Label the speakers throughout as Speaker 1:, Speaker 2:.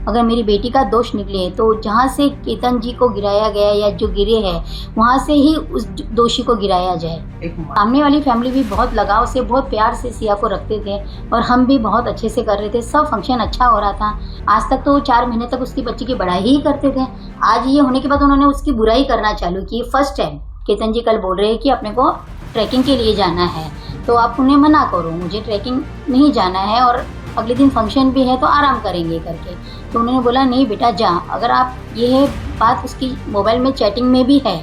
Speaker 1: अगर मेरी बेटी का दोष निकले तो जहाँ से केतन जी को गिराया गया या जो गिरे हैं वहाँ से ही उस दोषी को गिराया जाए। सामने वाली फैमिली भी बहुत लगाव से, बहुत प्यार से सिया को रखते थे और हम भी बहुत अच्छे से कर रहे थे। सब फंक्शन अच्छा हो रहा था। आज तक तो 4 महीने तक उसकी बच्ची की बढ़ाई ही करते थे। आज ये होने के बाद उन्होंने उसकी बुराई करना चालू की। फर्स्ट टाइम केतन जी कल बोल रहे हैं कि अपने को ट्रैकिंग के लिए जाना है, तो आप उन्हें मना करो, मुझे ट्रैकिंग नहीं जाना है और अगले दिन फंक्शन भी है तो आराम करेंगे करके। तो उन्होंने बोला नहीं बेटा जा। अगर आप ये बात उसकी मोबाइल में चैटिंग में भी है।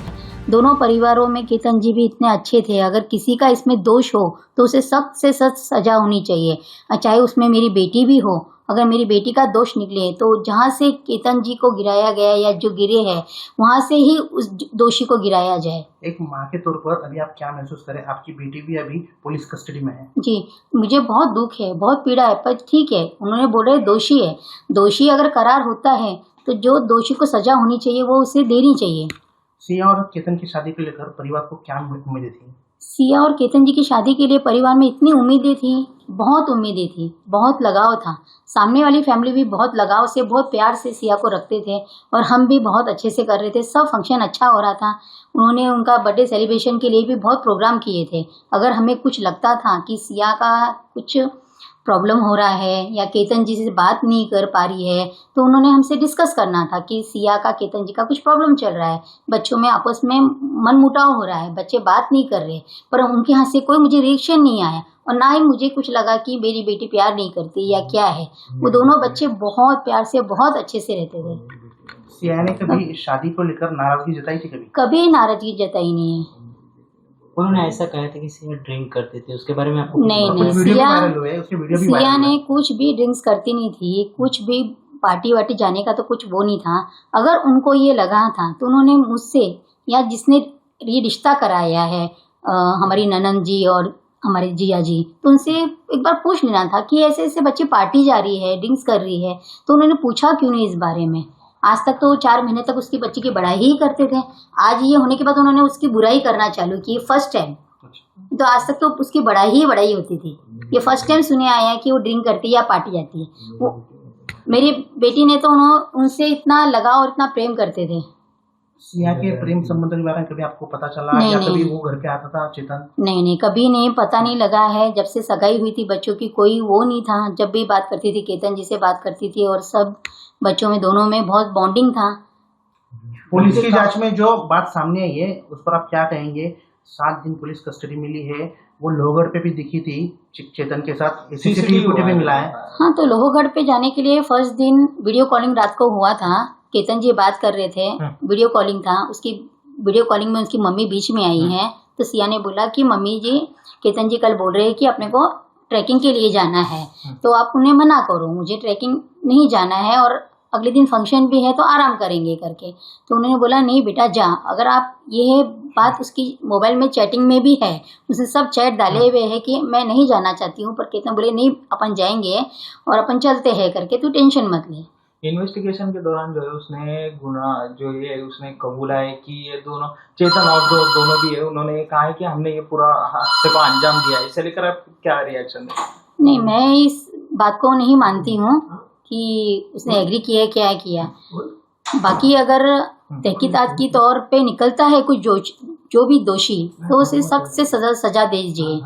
Speaker 1: दोनों परिवारों में केतन जी भी इतने अच्छे थे। अगर किसी का इसमें दोष हो तो उसे सख्त से सख्त सजा होनी चाहिए, चाहे उसमें मेरी बेटी भी हो। अगर मेरी बेटी का दोष निकले तो जहाँ से केतन जी को गिराया गया या जो गिरे हैं वहाँ से ही उस दोषी को गिराया जाए।
Speaker 2: एक माँ के तौर पर अभी आप क्या महसूस करें? आपकी बेटी भी अभी पुलिस कस्टडी में है।
Speaker 1: जी, मुझे बहुत दुख है, बहुत पीड़ा है, पर ठीक है, उन्होंने बोले दोषी है। दोषी अगर करार होता है तो जो दोषी को सजा होनी चाहिए वो उसे देनी चाहिए।
Speaker 2: सिया और केतन की शादी को लेकर परिवार को क्या उम्मीदें थी?
Speaker 1: सिया और केतन जी की शादी के लिए परिवार में इतनी उम्मीदें थी, बहुत उम्मीदें थी, बहुत लगाव था। सामने वाली फैमिली भी बहुत लगाव से, बहुत प्यार से सिया को रखते थे और हम भी बहुत अच्छे से कर रहे थे। सब फंक्शन अच्छा हो रहा था। उन्होंने उनका बर्थडे सेलिब्रेशन के लिए भी बहुत प्रोग्राम किए थे। अगर हमें कुछ लगता था कि सिया का कुछ प्रॉब्लम हो रहा है या केतन जी से बात नहीं कर पा रही है तो उन्होंने हमसे डिस्कस करना था कि सिया का केतन जी का कुछ प्रॉब्लम चल रहा है, बच्चों में आपस में मनमुटाव हो रहा है, बच्चे बात नहीं कर रहे। पर उनके यहाँ से कोई मुझे रिएक्शन नहीं आया और ना ही मुझे कुछ लगा कि मेरी बेटी प्यार नहीं करती या क्या है। वो दोनों बच्चे बहुत प्यार से, बहुत अच्छे से रहते थे।
Speaker 2: सिया ने कभी शादी को लेकर नाराजगी जताई थी?
Speaker 1: कभी नाराजगी जताई नहीं है।
Speaker 3: उन्होंने ऐसा कहा था कि सिया ड्रिंक करती थी, उसके बारे में आपको
Speaker 1: नहीं, सिया ने कुछ भी ड्रिंक्स करती नहीं थी। कुछ भी पार्टी वार्टी जाने का तो कुछ वो नहीं था। अगर उनको ये लगा था तो उन्होंने मुझसे या जिसने ये रिश्ता कराया है हमारी ननंद जी और हमारे जिया जी, तो उनसे एक बार पूछ लेना था कि ऐसे ऐसे बच्चे पार्टी जा रही है, ड्रिंक्स कर रही है, तो उन्होंने पूछा क्यों नहीं इस बारे में। आज तक तो 4 महीने तक उसकी बच्ची की बढ़ाई ही करते थे। आज ये होने के बाद उन्होंने उसकी बुराई करना चालू की। फर्स्ट टाइम तो आज तक तो उसकी बढ़ाई होती थी। ये फर्स्ट टाइम सुने आया है कि वो ड्रिंक करती है या पार्टी जाती है। वो मेरी बेटी ने तो उनसे इतना लगाव और इतना प्रेम करते थे।
Speaker 2: सिया के प्रेम संबंध के बारे में कभी आपको पता चला? या कभी वो घर पे आता था चेतन?
Speaker 1: नहीं, कभी नहीं, पता नहीं लगा है। जब से सगाई हुई थी बच्चों की कोई वो नहीं था। जब भी बात करती थी केतन जी से बात करती थी और सब बच्चों में दोनों में बहुत बॉन्डिंग था।
Speaker 2: पुलिस की जांच में जो बात सामने आई है उस पर आप क्या कहेंगे? 7 दिन पुलिस कस्टडी मिली है, वो लोहगढ़ पे भी दिखी थी चेतन के साथ, सीसीटीवी फुटेज भी मिला है।
Speaker 1: हाँ, तो लोहगढ़ पे जाने के लिए फर्स्ट दिन वीडियो कॉलिंग रात को हुआ था। केतन जी बात कर रहे थे, वीडियो कॉलिंग था। उसकी वीडियो कॉलिंग में उसकी मम्मी बीच में आई है। तो सिया ने बोला कि मम्मी जी, केतन जी कल बोल रहे हैं कि अपने को ट्रैकिंग के लिए जाना है, तो आप उन्हें मना करो, मुझे ट्रैकिंग नहीं जाना है और अगले दिन फंक्शन भी है तो आराम करेंगे करके। तो उन्होंने बोला नहीं बेटा जा। अगर आप ये बात उसकी मोबाइल में चैटिंग में भी है, उसने सब चैट डाले हुए है कि मैं नहीं जाना चाहती हूँ, पर केतन बोले नहीं अपन जाएंगे और अपन चलते हैं करके, तू टेंशन मत ले।
Speaker 3: इन्वेस्टिगेशन के दौरान जो है उसने गुना जो ये उसने कबूला है कि ये दोनों चेतन और जो दोनों भी है, उन्होंने कहा है कि हमने ये पूरा हादसे को अंजाम दिया है। इसे लेकर आप क्या रिएक्शन है?
Speaker 1: नहीं, मैं इस बात को नहीं मानती हूँ कि उसने एग्री किया क्या किया। बाकी अगर तहकीकात की तौर पे निकलता है कुछ जो भी दोषी, तो उसे सख्त से सजा दीजिए,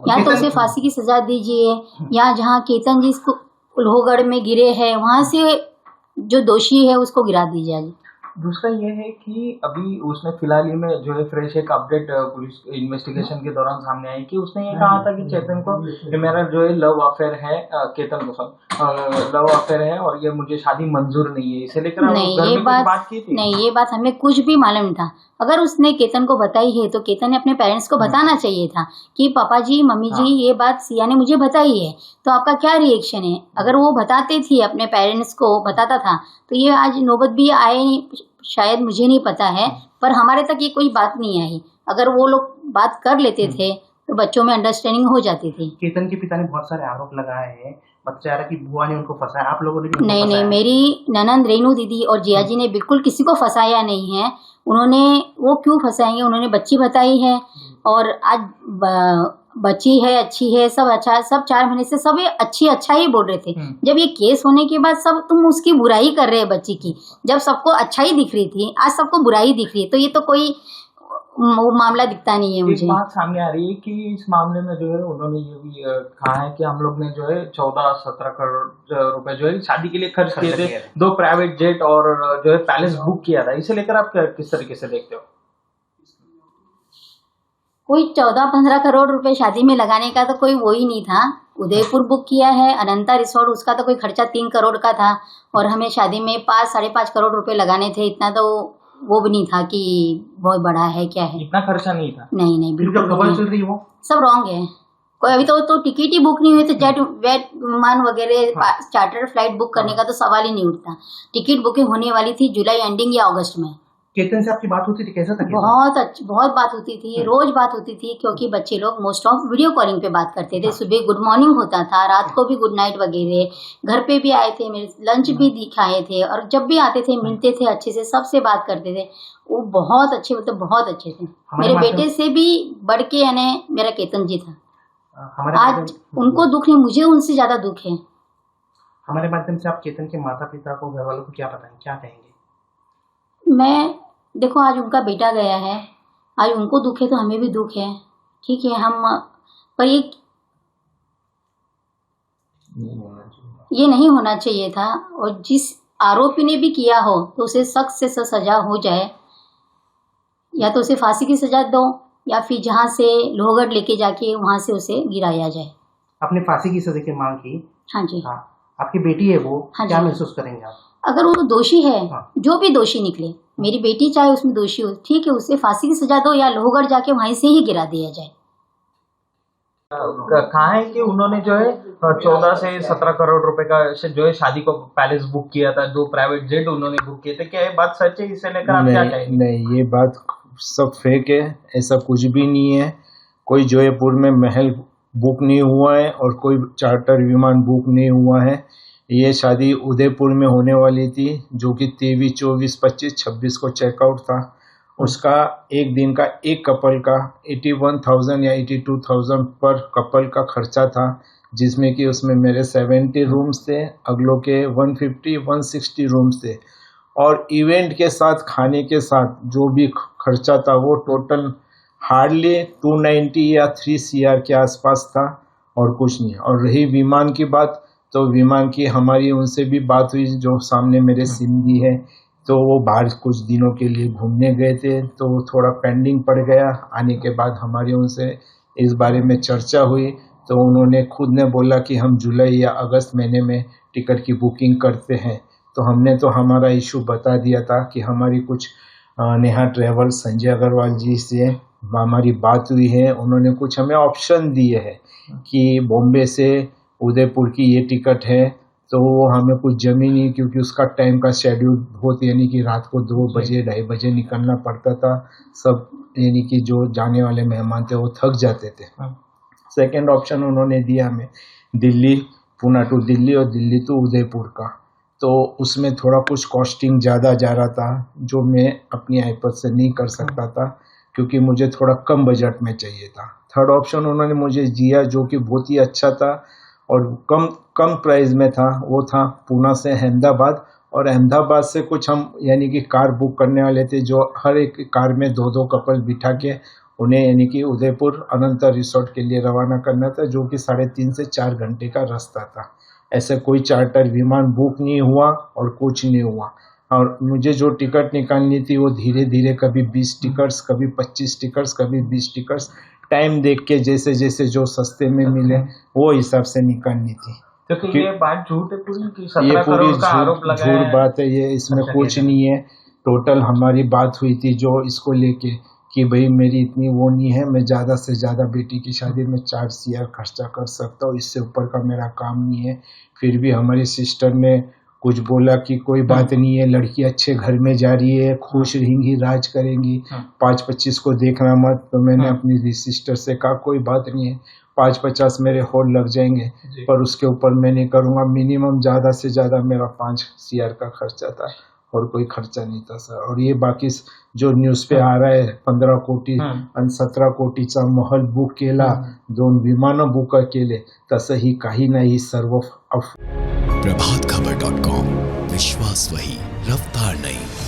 Speaker 1: या तो उसे फांसी की सजा दीजिए, या जहाँ केतन जी इसको लोहगढ़ में गिरे हैं वहाँ से जो दोषी है उसको गिरा दीजिए।
Speaker 3: दूसरा ये है कि अभी उसने फिलहाल ही में जो है फ्रेश एक अपडेट पुलिस इन्वेस्टिगेशन के दौरान सामने आई कि उसने ये कहा था कि चेतन को मेरा जो है लव अफेयर है, केतन को लव अफेयर है और ये मुझे शादी मंजूर नहीं है। इसे लेकर
Speaker 1: नहीं, बात की थी? नहीं, ये बात हमें कुछ भी मालूम था। अगर उसने केतन को बताई है तो केतन ने अपने पेरेंट्स को बताना चाहिए था कि पापा जी, मम्मी जी, ये बात सिया ने मुझे बताई है, तो आपका क्या रिएक्शन है। अगर वो बताते थी, अपने पेरेंट्स को बताता था, तो ये आज नौबत भी आए शायद, मुझे नहीं पता है, पर हमारे तक ये कोई बात नहीं आई। अगर वो लोग बात कर लेते थे तो बच्चों में अंडरस्टैंडिंग हो जाती थी।
Speaker 2: केतन के पिता ने बहुत सारे आरोप लगाए हैं, बच्चा आ रहा कि बुआ ने उनको फंसाया, आप लोगों ने भी उनको
Speaker 1: नहीं, मेरी ननंद रेनू दीदी और जिया जी ने बिल्कुल किसी को फंसाया नहीं है। उन्होंने वो क्यों फंसाएंगे, उन्होंने बच्ची बताई है और आज बच्ची है, अच्छी है, सब अच्छा है, सब 4 महीने से सब ये अच्छा ही बोल रहे थे। जब ये केस होने के बाद सब तुम उसकी बुराई कर रहे हैं बच्ची की, जब सबको अच्छा ही दिख रही थी, आज सबको बुराई दिख रही है, तो ये तो कोई वो मामला दिखता नहीं है मुझे।
Speaker 3: एक बात सामने आ रही है कि इस मामले में जो है उन्होंने ये भी कहा है कि हम लोग ने जो है 14-17 करोड़ रुपए जो है शादी के लिए खर्च किए थे, 2 प्राइवेट जेट और जो है पैलेस बुक किया था। इसे लेकर आप किस तरीके से देखते हो?
Speaker 1: कोई 14-15 करोड़ रुपए शादी में लगाने का तो कोई वो ही नहीं था। उदयपुर बुक किया है, अनंता रिसोर्ट, उसका तो कोई खर्चा 3 करोड़ का था और हमें शादी में 5-5.5 करोड़ रुपए लगाने थे। इतना तो वो भी नहीं था कि बहुत बड़ा है क्या है,
Speaker 3: इतना खर्चा नहीं था।
Speaker 1: नहीं बिल्कुल
Speaker 2: खबर चल रही है वो
Speaker 1: सब रॉन्ग है। कोई अभी तो टिकट ही बुक नहीं हुई, तो जेट विमान वगैरह चार्टर फ्लाइट बुक करने का तो सवाल ही नहीं उठता। टिकट बुकिंग होने वाली थी जुलाई एंडिंग या अगस्त में।
Speaker 2: केतन से आपकी बात होती थी, कैसा था?
Speaker 1: बहुत बात होती थी, रोज बात होती थी, क्योंकि बच्चे लोग मोस्ट ऑफ वीडियो कॉलिंग पे बात करते थे। सुबह गुड मॉर्निंग होता था, रात को भी गुड नाइट वगैरह। घर पे भी आए थे, मेरे लंच भी दिखाए थे, और जब भी आते थे मिलते थे, अच्छे से सबसे बात करते थे। वो बहुत अच्छे, मतलब बहुत अच्छे थे। मेरे बेटे से भी बढ़ के यानी मेरा केतन जी था। आज उनको दुख नहीं, मुझे उनसे ज्यादा दुख है।
Speaker 2: हमारे माध्यम से आप केतन के माता पिता को, घर वालों को क्या बताएंगे, क्या कहेंगे?
Speaker 1: मैं देखो, आज उनका बेटा गया है, आज उनको दुख है तो हमें भी दुख है, ठीक है। हम पर ये नहीं होना चाहिए था, और जिस आरोपी ने भी किया हो तो उसे सख्त से सख्त सजा हो जाए, या तो उसे फांसी की सजा दो, या फिर जहाँ से लोहगढ़ लेके जाके वहां से उसे गिराया जाए।
Speaker 2: आपने फांसी की सजा की मांग की?
Speaker 1: हाँ जी।
Speaker 2: हाँ, आपकी बेटी है वो,
Speaker 1: हाँ
Speaker 2: क्या
Speaker 1: जी।
Speaker 2: महसूस करेंगे आप?
Speaker 1: अगर वो दोषी है,
Speaker 2: हाँ।
Speaker 1: जो भी दोषी निकले, मेरी बेटी चाहे उसमें दोषी हो, ठीक है, उसे फांसी की सजा दो, या लोहगढ़ जाके वहीं से ही गिरा दिया जाए।
Speaker 3: कहा है कि उन्होंने जो है 14 से 17 करोड़ रुपए का जो है शादी को पैलेस बुक किया था, 2 प्राइवेट जेट उन्होंने बुक किए थे। क्या ये बात सच है? इसे लेकर आप क्या कहेंगे?
Speaker 4: नहीं, ये बात सब फेक है, ऐसा कुछ भी नहीं है। कोई जयपुर में महल बुक नहीं हुआ है और कोई चार्टर विमान बुक नहीं हुआ है। ये शादी उदयपुर में होने वाली थी, जो कि 23, 24, 25, 26 को चेकआउट था। उसका एक दिन का एक कपल का 81,000 या 82,000 पर कपल का खर्चा था, जिसमें कि उसमें मेरे 70 रूम्स थे, अगलों के 150, 160 रूम्स थे, और इवेंट के साथ, खाने के साथ जो भी खर्चा था वो टोटल हार्डली 290 या 3 CR के आसपास था, और कुछ नहीं। और रही विमान की बात, तो विमान की हमारी उनसे भी बात हुई, जो सामने मेरे सिंधी है, तो वो बाहर कुछ दिनों के लिए घूमने गए थे, तो वो थोड़ा पेंडिंग पड़ गया। आने के बाद हमारी उनसे इस बारे में चर्चा हुई, तो उन्होंने खुद ने बोला कि हम जुलाई या अगस्त महीने में टिकट की बुकिंग करते हैं। तो हमने तो हमारा इशू बता दिया था कि हमारी कुछ नेहा ट्रेवल संजय अग्रवाल जी से हमारी बात हुई है। उन्होंने कुछ हमें ऑप्शन दिए हैं कि बॉम्बे से उदयपुर की ये टिकट है, तो वो हमें कुछ जमी नहीं, क्योंकि उसका टाइम का शेड्यूल बहुत, यानी कि रात को 2 बजे 2:30 बजे निकलना पड़ता था। सब यानी कि जो जाने वाले मेहमान थे वो थक जाते थे। सेकंड ऑप्शन उन्होंने दिया हमें दिल्ली, पुणे टू दिल्ली और दिल्ली टू उदयपुर का, तो उसमें थोड़ा कुछ कॉस्टिंग ज़्यादा जा रहा था, जो मैं अपनी आईपत से नहीं कर सकता था, क्योंकि मुझे थोड़ा कम बजट में चाहिए था। थर्ड ऑप्शन उन्होंने मुझे दिया, जो कि बहुत ही अच्छा था और कम प्राइस में था, वो था पुणे से अहमदाबाद, और अहमदाबाद से कुछ हम यानी कि कार बुक करने वाले थे, जो हर एक कार में 2-2 कपल बिठा के उन्हें यानी कि उदयपुर अनंता रिसोर्ट के लिए रवाना करना था, जो कि 3.5 से 4 घंटे का रास्ता था। ऐसे कोई चार्टर विमान बुक नहीं हुआ और कुछ नहीं हुआ। और मुझे जो टिकट निकालनी थी वो धीरे धीरे कभी 20 टिकट्स, कभी 25 टिकट्स, कभी 20 टिकट्स, टाइम देख के जैसे जैसे जो सस्ते में मिले वो हिसाब से निकालनी थी।
Speaker 3: तो ये बात झूठ है पूरी कि 17
Speaker 4: ये पूरी
Speaker 3: करोड़ का आरोप लगाया है?
Speaker 4: झूठ बात है ये, इसमें कुछ नहीं है। टोटल हमारी बात हुई थी जो इसको लेके कि भाई मेरी इतनी वो नहीं है, मैं ज़्यादा से ज़्यादा बेटी की शादी में 4 CR खर्चा कर सकता हूँ, इससे ऊपर का मेरा काम नहीं है। फिर भी हमारी सिस्टर ने कुछ बोला कि कोई बात नहीं है, लड़की अच्छे घर में जा रही है, खुश रहेंगी, राज करेंगी, 5-25 को देखना मत। तो मैंने अपनी सिस्टर से कहा कोई बात नहीं है, 5-50 मेरे होल लग जाएंगे, पर उसके ऊपर मैं नहीं करूँगा। मिनिमम ज़्यादा से ज़्यादा मेरा 5 CR का खर्चा था, और कोई खर्चा नहीं था सर. और ये बाकी जो न्यूज पे आ रहा है 15 कोटी आणि 17 कोटीचा महल बुक केला, 2 विमानं बुक केले, तसंही काही नाही. सर्व
Speaker 5: प्रभातखबर.com, विश्वास वही, रफ्तार नहीं.